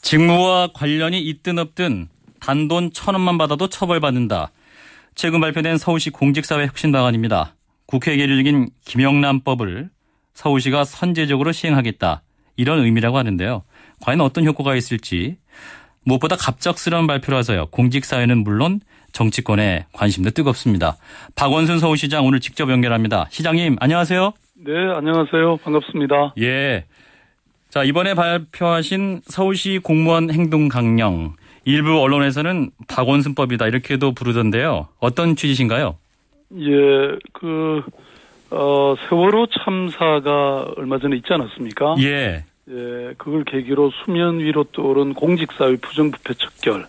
직무와 관련이 있든 없든 단돈 1,000원만 받아도 처벌받는다. 최근 발표된 서울시 공직사회 혁신 방안입니다. 국회에 계류 중인 김영란법을 서울시가 선제적으로 시행하겠다. 이런 의미라고 하는데요. 과연 어떤 효과가 있을지 무엇보다 갑작스러운 발표라서요. 공직사회는 물론 정치권의 관심도 뜨겁습니다. 박원순 서울시장 오늘 직접 연결합니다. 시장님 안녕하세요. 네, 안녕하세요. 반갑습니다. 예. 자, 이번에 발표하신 서울시 공무원 행동 강령. 일부 언론에서는 박원순법이다 이렇게도 부르던데요. 어떤 취지신가요? 예, 세월호 참사가 얼마 전에 있지 않았습니까? 예. 예, 그걸 계기로 수면 위로 떠오른 공직사회 부정부패 척결.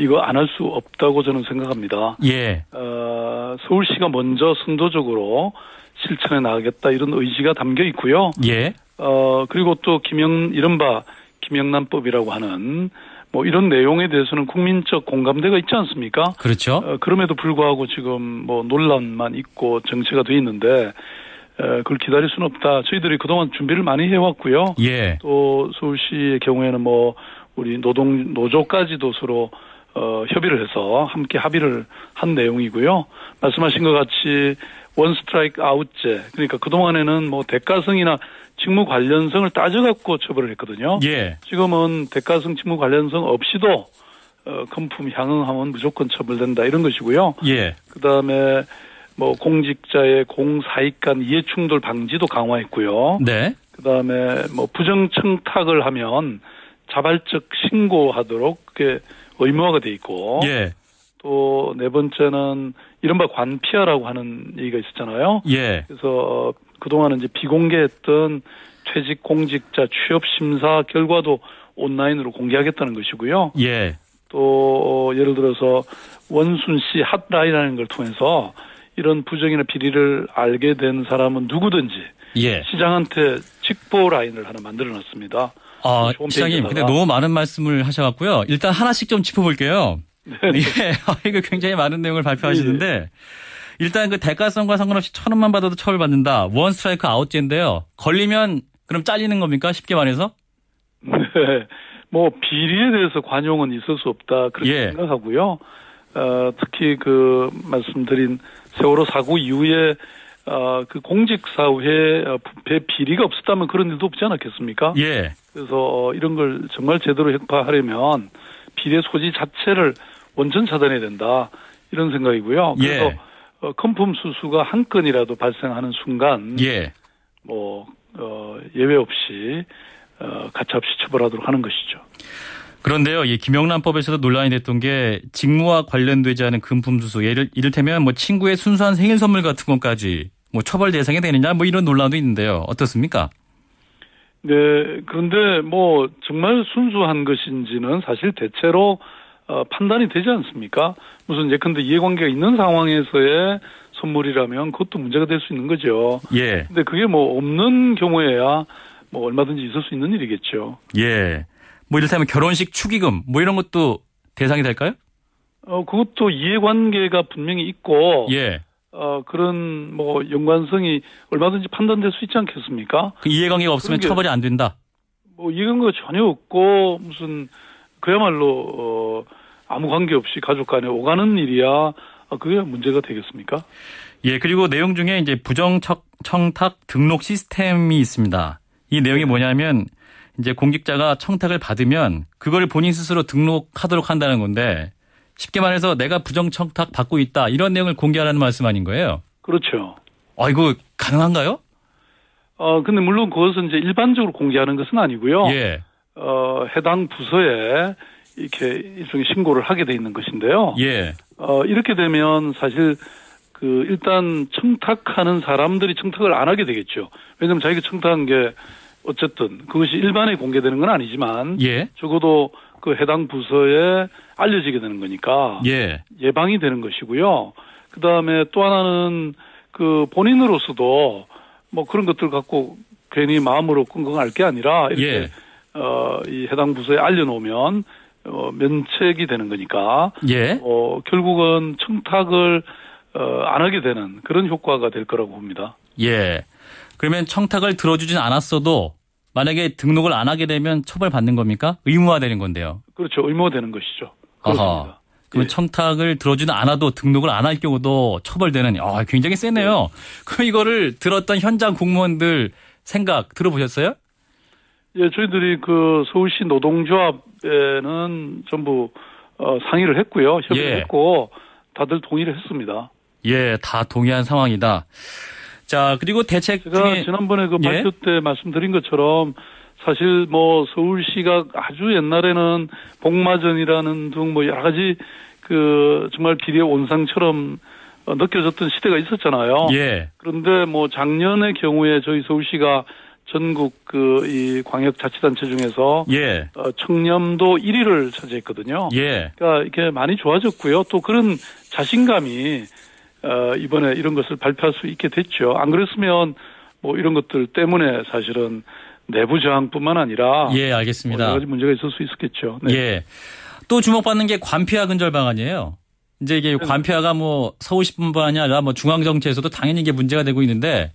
이거 안 할 수 없다고 저는 생각합니다. 예. 서울시가 먼저 선도적으로 실천해 나가겠다 이런 의지가 담겨 있고요. 예. 그리고 또 이른바 김영란법이라고 하는 뭐 이런 내용에 대해서는 국민적 공감대가 있지 않습니까? 그렇죠. 그럼에도 불구하고 지금 뭐 논란만 있고 정체가 돼 있는데 그걸 기다릴 수는 없다. 저희들이 그동안 준비를 많이 해왔고요. 예. 또 서울시의 경우에는 뭐 우리 노조까지도 서로 협의를 해서 함께 합의를 한 내용이고요. 말씀하신 것 같이 원 스트라이크 아웃제, 그러니까 그동안에는 뭐 대가성이나 직무 관련성을 따져갖고 처벌을 했거든요. 예. 지금은 대가성 직무 관련성 없이도 금품 향응하면 무조건 처벌된다 이런 것이고요. 예. 그다음에 뭐 공직자의 공사익 간 이해충돌 방지도 강화했고요. 네. 그다음에 뭐 부정청탁을 하면 자발적 신고하도록 그게 의무화가 돼 있고. 예. 또 네 번째는 이른바 관피아라고 하는 얘기가 있었잖아요. 예. 그래서 그동안은 이제 비공개했던 퇴직 공직자 취업 심사 결과도 온라인으로 공개하겠다는 것이고요. 예. 또 예를 들어서 원순 씨 핫라인이라는 걸 통해서 이런 부정이나 비리를 알게 된 사람은 누구든지 예. 시장한테 직보 라인을 하나 만들어놨습니다. 시장님, 근데 너무 많은 말씀을 하셔갖고요. 일단 하나씩 좀 짚어볼게요. 네. 예, 이거 굉장히 많은 내용을 발표하시는데 네. 일단 그 대가성과 상관없이 1,000원만 받아도 처벌받는다. 원 스트라이크 아웃제인데요. 걸리면 그럼 잘리는 겁니까? 쉽게 말해서? 네. 뭐 비리에 대해서 관용은 있을 수 없다 그렇게 예. 생각하고요. 특히 그 말씀드린 세월호 사고 이후에 그 공직사회 부패 비리가 없었다면 그런 일도 없지 않았겠습니까? 예. 그래서 이런 걸 정말 제대로 혁파하려면 비리의 소지 자체를 원천 차단해야 된다 이런 생각이고요. 그래서 예. 금품 수수가 한 건이라도 발생하는 순간 예. 뭐 예외 없이 가차없이 처벌하도록 하는 것이죠. 그런데요, 이 김영란법에서도 논란이 됐던 게 직무와 관련되지 않은 금품 수수, 이를테면 뭐 친구의 순수한 생일 선물 같은 것까지 뭐 처벌 대상이 되느냐 뭐 이런 논란도 있는데요. 어떻습니까? 네, 그런데 뭐 정말 순수한 것인지는 사실 대체로 판단이 되지 않습니까? 무슨 예컨대 이해관계가 있는 상황에서의 선물이라면 그것도 문제가 될 수 있는 거죠. 예. 근데 그게 뭐 없는 경우에야 뭐 얼마든지 있을 수 있는 일이겠죠. 예. 뭐 이를테면 결혼식 축의금 뭐 이런 것도 대상이 될까요? 그것도 이해관계가 분명히 있고. 예. 그런 뭐 연관성이 얼마든지 판단될 수 있지 않겠습니까? 그 이해관계가 없으면 처벌이 안 된다. 뭐 이해관계가 전혀 없고 무슨 그야말로 아무 관계 없이 가족 간에 오가는 일이야 그게 문제가 되겠습니까? 예, 그리고 내용 중에 이제 부정청탁 등록 시스템이 있습니다. 이 내용이 뭐냐면 이제 공직자가 청탁을 받으면 그걸 본인 스스로 등록하도록 한다는 건데 쉽게 말해서 내가 부정청탁 받고 있다 이런 내용을 공개하라는 말씀 아닌 거예요? 그렇죠. 이거 가능한가요? 근데 물론 그것은 이제 일반적으로 공개하는 것은 아니고요. 예. 해당 부서에 이렇게 일종의 신고를 하게 돼 있는 것인데요. 예. 이렇게 되면 사실 일단 청탁하는 사람들이 청탁을 안 하게 되겠죠. 왜냐하면 자기가 청탁한 게 어쨌든 그것이 일반에 공개되는 건 아니지만 예. 적어도 그 해당 부서에 알려지게 되는 거니까 예. 예방이 되는 것이고요. 그다음에 또 하나는 그 본인으로서도 뭐 그런 것들 갖고 괜히 마음으로 끙끙 앓을 게 아니라 이렇게 예. 이 해당 부서에 알려놓으면 면책이 되는 거니까 예. 결국은 청탁을 안 하게 되는 그런 효과가 될 거라고 봅니다. 예. 그러면 청탁을 들어주진 않았어도 만약에 등록을 안 하게 되면 처벌받는 겁니까? 의무화되는 건데요. 그렇죠. 의무화되는 것이죠. 아하. 그렇습니다. 그럼 예. 청탁을 들어주지 않아도 등록을 안 할 경우도 처벌되는, 굉장히 세네요. 그럼 이거를 들었던 현장 공무원들 생각 들어보셨어요? 예, 저희들이 그 서울시 노동조합에는 전부 상의를 했고요. 협의를 예. 했고 다들 동의를 했습니다. 예, 다 동의한 상황이다. 자, 그리고 대책 제가 중에 지난번에 그 발표 때 말씀드린 것처럼 사실 뭐 서울시가 아주 옛날에는 복마전이라는 등 뭐 여러 가지 그 정말 비례 온상처럼 느껴졌던 시대가 있었잖아요. 예. 그런데 뭐 작년의 경우에 저희 서울시가 전국 그 이 광역자치단체 중에서 예. 청렴도 1위를 차지했거든요. 예. 그러니까 이렇게 많이 좋아졌고요. 또 그런 자신감이 이번에 이런 것을 발표할 수 있게 됐죠. 안 그랬으면 뭐 이런 것들 때문에 사실은 내부 저항뿐만 아니라 예, 알겠습니다. 여러 가지 문제가 있을 수 있었겠죠. 네. 예. 또 주목받는 게 관폐화 근절 방안이에요. 이제 이게 관폐화가 뭐 서울시뿐만 아니라 뭐 중앙정치에서도 당연히 이게 문제가 되고 있는데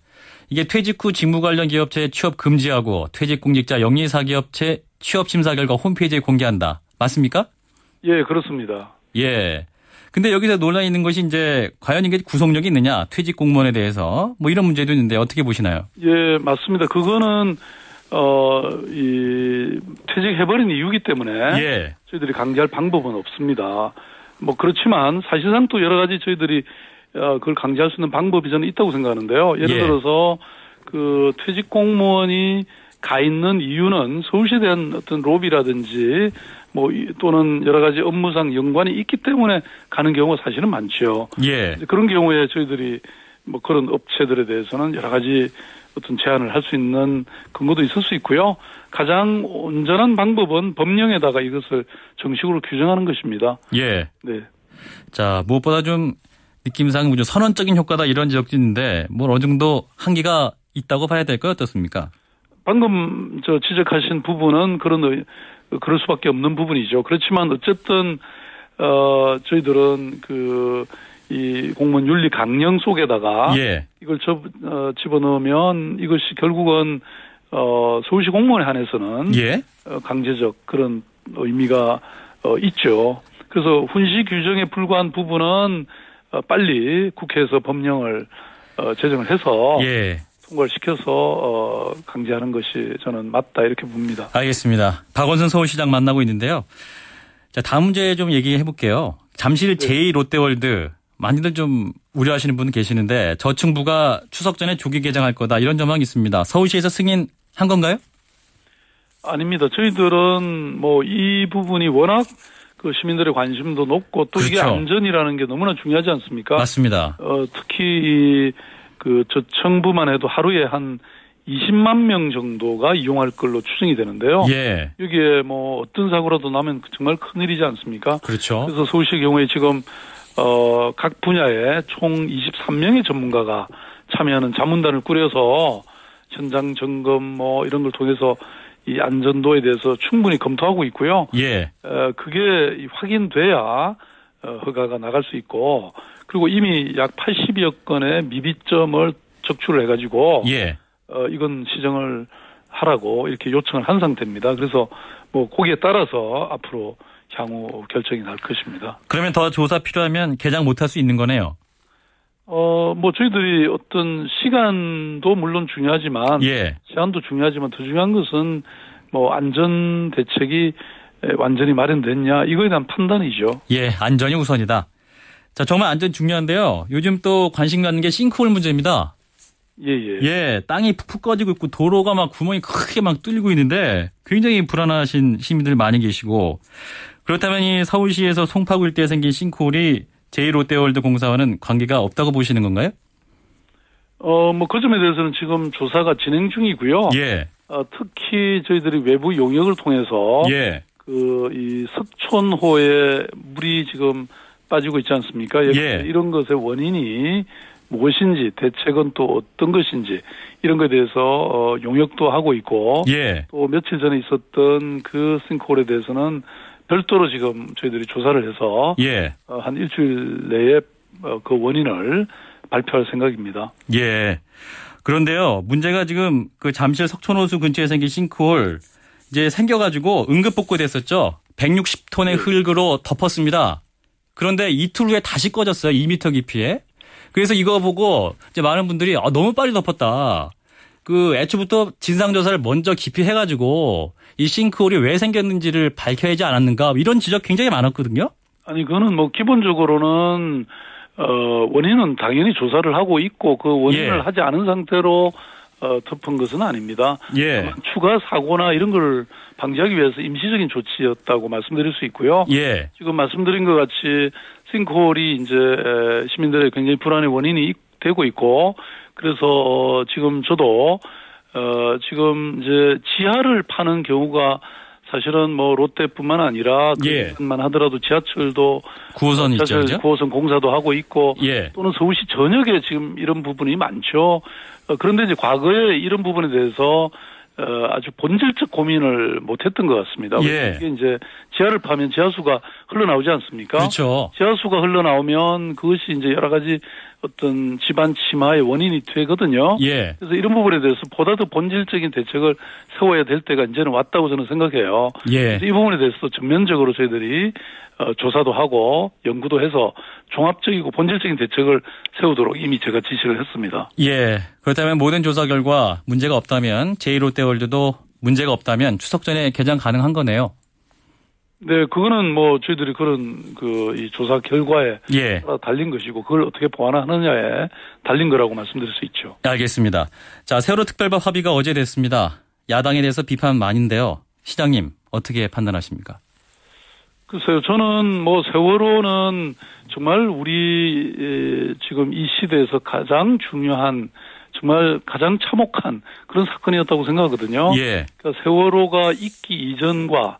이게 퇴직 후 직무 관련 기업체 취업 금지하고 퇴직 공직자 영리사기업체 취업 심사 결과 홈페이지에 공개한다. 맞습니까? 예, 그렇습니다. 예. 근데 여기서 논란이 있는 것이 이제 과연 이게 구속력이 있느냐 퇴직 공무원에 대해서 뭐 이런 문제도 있는데 어떻게 보시나요? 예, 맞습니다. 그거는 이 퇴직해버린 이유기 때문에 예. 저희들이 강제할 방법은 없습니다. 뭐 그렇지만 사실상 또 여러 가지 저희들이 그걸 강제할 수 있는 방법이 저는 있다고 생각하는데요. 예를 예. 들어서 그 퇴직 공무원이 가 있는 이유는 서울시에 대한 어떤 로비라든지 뭐 또는 여러 가지 업무상 연관이 있기 때문에 가는 경우가 사실은 많죠. 예. 그런 경우에 저희들이 뭐 그런 업체들에 대해서는 여러 가지 어떤 제한을 할 수 있는 근거도 있을 수 있고요. 가장 온전한 방법은 법령에다가 이것을 정식으로 규정하는 것입니다. 예. 네. 자, 무엇보다 좀 느낌상 좀 선언적인 효과다 이런 지적도 있는데 뭐 어느 정도 한계가 있다고 봐야 될까요? 어떻습니까? 방금 지적하신 부분은 그럴 수밖에 없는 부분이죠. 그렇지만 어쨌든 저희들은 이 공무원 윤리 강령 속에다가 예. 이걸 집어넣으면 이것이 결국은 서울시 공무원에 한해서는 예. 강제적 그런 의미가 있죠. 그래서 훈시 규정에 불과한 부분은 빨리 국회에서 법령을 제정을 해서 예. 통과를 시켜서 강제하는 것이 저는 맞다 이렇게 봅니다. 알겠습니다. 박원순 서울시장 만나고 있는데요. 자, 다음 문제 좀 얘기해 볼게요. 잠실 제2 롯데월드 많이들 좀 우려하시는 분 계시는데 저층부가 추석 전에 조기 개장할 거다 이런 전망이 있습니다. 서울시에서 승인한 건가요? 아닙니다. 저희들은 뭐 이 부분이 워낙 그 시민들의 관심도 높고 또 이게 그렇죠. 안전이라는 게 너무나 중요하지 않습니까? 맞습니다. 특히 그 저층부만 해도 하루에 한 20만 명 정도가 이용할 걸로 추정이 되는데요. 예. 여기에 뭐 어떤 사고라도 나면 정말 큰일이지 않습니까? 그렇죠. 그래서 서울시의 경우에 지금 각 분야에 총 23명의 전문가가 참여하는 자문단을 꾸려서 현장 점검 뭐 이런 걸 통해서 이 안전도에 대해서 충분히 검토하고 있고요. 예. 그게 확인돼야 허가가 나갈 수 있고 그리고 이미 약 80여 건의 미비점을 적출을 해가지고 예. 이건 시정을 하라고 이렇게 요청을 한 상태입니다. 그래서 뭐 거기에 따라서 앞으로 향후 결정이 날 것입니다. 그러면 더 조사 필요하면 개장 못할 수 있는 거네요. 뭐 저희들이 어떤 시간도 물론 중요하지만 예. 시간도 중요하지만 더 중요한 것은 뭐 안전 대책이 완전히 마련됐냐 이거에 대한 판단이죠. 예, 안전이 우선이다. 자, 정말 안전 중요한데요. 요즘 또 관심 갖는 게 싱크홀 문제입니다. 예. 예, 땅이 푹푹 꺼지고 있고 도로가 막 구멍이 크게 막 뚫리고 있는데 굉장히 불안하신 시민들 많이 계시고 그렇다면 이 서울시에서 송파구 일대에 생긴 싱크홀이 제2롯데월드 공사와는 관계가 없다고 보시는 건가요? 뭐 그 점에 대해서는 지금 조사가 진행 중이고요. 예. 특히 저희들이 외부 용역을 통해서 예. 이 석촌호에 물이 지금 빠지고 있지 않습니까? 예. 이런 것의 원인이 무엇인지 대책은 또 어떤 것인지 이런 것에 대해서 용역도 하고 있고 예. 또 며칠 전에 있었던 그 싱크홀에 대해서는 별도로 지금 저희들이 조사를 해서 예. 한 일주일 내에 그 원인을 발표할 생각입니다. 예. 그런데요, 문제가 지금 그 잠실 석촌호수 근처에 생긴 싱크홀 이제 생겨가지고 응급복구됐었죠. 160톤의 흙으로 덮었습니다. 그런데 이틀 후에 다시 꺼졌어요. 2m 깊이에. 그래서 이거 보고 이제 많은 분들이 너무 빨리 덮었다. 그 애초부터 진상조사를 먼저 깊이 해가지고 이 싱크홀이 왜 생겼는지를 밝혀야 하지 않았는가 이런 지적 굉장히 많았거든요. 아니 그거는 뭐 기본적으로는 원인은 당연히 조사를 하고 있고 그 원인을 하지 않은 상태로 덮은 것은 아닙니다. 예. 추가 사고나 이런 걸 방지하기 위해서 임시적인 조치였다고 말씀드릴 수 있고요. 예. 지금 말씀드린 것 같이 싱크홀이 이제 시민들의 굉장히 불안의 원인이 되고 있고 그래서 지금 저도 지금 이제 지하를 파는 경우가 사실은 뭐 롯데뿐만 아니라 그것만 하더라도 지하철도 9호선 있죠. 9호선 공사도 하고 있고 또는 서울시 전역에 지금 이런 부분이 많죠. 그런데 이제 과거에 이런 부분에 대해서 아주 본질적 고민을 못했던 것 같습니다. 이게 이제 지하를 파면 지하수가 흘러나오지 않습니까? 그렇죠. 지하수가 흘러나오면 그것이 이제 여러 가지 어떤 집안 침하의 원인이 되거든요. 그래서 이런 부분에 대해서 보다 더 본질적인 대책을 세워야 될 때가 이제는 왔다고 저는 생각해요. 그래서 이 부분에 대해서 전면적으로 저희들이 조사도 하고 연구도 해서 종합적이고 본질적인 대책을 세우도록 이미 제가 지시를 했습니다. 그렇다면 모든 조사 결과 문제가 없다면 제2롯데월드도 문제가 없다면 추석 전에 개장 가능한 거네요. 네, 그거는 뭐 저희들이 그런 이 조사 결과에 따라 달린 것이고 그걸 어떻게 보완하느냐에 달린 거라고 말씀드릴 수 있죠. 알겠습니다. 자, 세월호 특별법 합의가 어제 됐습니다. 야당에 대해서 비판 많은데요. 시장님 어떻게 판단하십니까? 글쎄요, 저는 뭐 세월호는 정말 우리 지금 이 시대에서 가장 중요한 정말 가장 참혹한 그런 사건이었다고 생각하거든요. 그러니까 세월호가 있기 이전과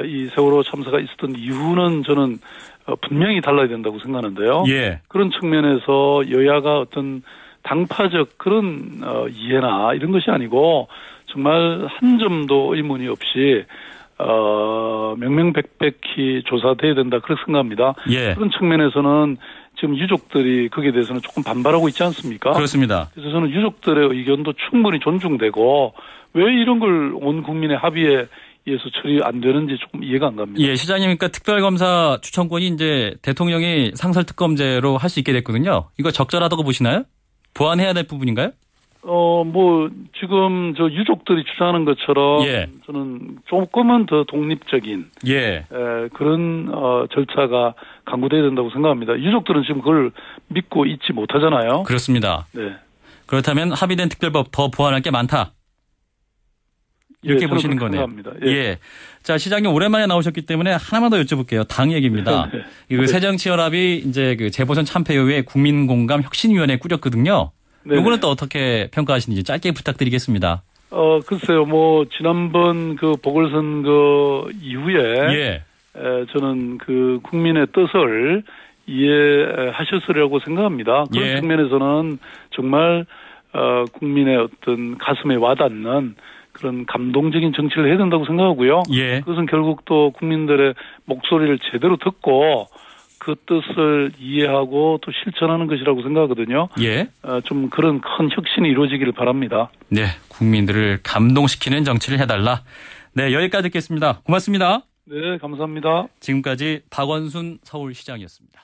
이 세월호 참사가 있었던 이유는 저는 분명히 달라야 된다고 생각하는데요. 그런 측면에서 여야가 어떤 당파적 그런 이해나 이런 것이 아니고 정말 한 점도 의문이 없이 명명백백히 조사돼야 된다 그렇게 생각합니다. 그런 측면에서는 지금 유족들이 거기에 대해서는 조금 반발하고 있지 않습니까? 그렇습니다. 그래서 저는 유족들의 의견도 충분히 존중되고 왜 이런 걸 온 국민의 합의에 의해서 처리 안 되는지 조금 이해가 안 갑니다. 시장님, 그러니까 특별검사 추천권이 이제 대통령이 상설특검제로 할 수 있게 됐거든요. 이거 적절하다고 보시나요? 보완해야 될 부분인가요? 뭐 지금 저 유족들이 주장하는 것처럼 저는 조금은 더 독립적인 그런 절차가 강구돼야 된다고 생각합니다. 유족들은 지금 그걸 믿고 있지 못하잖아요. 그렇습니다. 그렇다면 합의된 특별법 더 보완할 게 많다. 이렇게 보시는 거네요. 자, 시장님 오랜만에 나오셨기 때문에 하나만 더 여쭤볼게요. 당 얘기입니다. 그 새정치연합이 이제 그 재보선 참패 이후에 국민공감 혁신위원회 꾸렸거든요. 이거는 또 어떻게 평가하시는지 짧게 부탁드리겠습니다. 글쎄요, 뭐 지난번 그 보궐선거 이후에 저는 그 국민의 뜻을 이해하셨으리라고 생각합니다. 그런 측면에서는 정말 국민의 어떤 가슴에 와닿는 그런 감동적인 정치를 해야 된다고 생각하고요. 그것은 결국 또 국민들의 목소리를 제대로 듣고 그 뜻을 이해하고 또 실천하는 것이라고 생각하거든요. 좀 그런 큰 혁신이 이루어지기를 바랍니다. 국민들을 감동시키는 정치를 해달라. 여기까지 듣겠습니다. 고맙습니다. 감사합니다. 지금까지 박원순 서울시장이었습니다.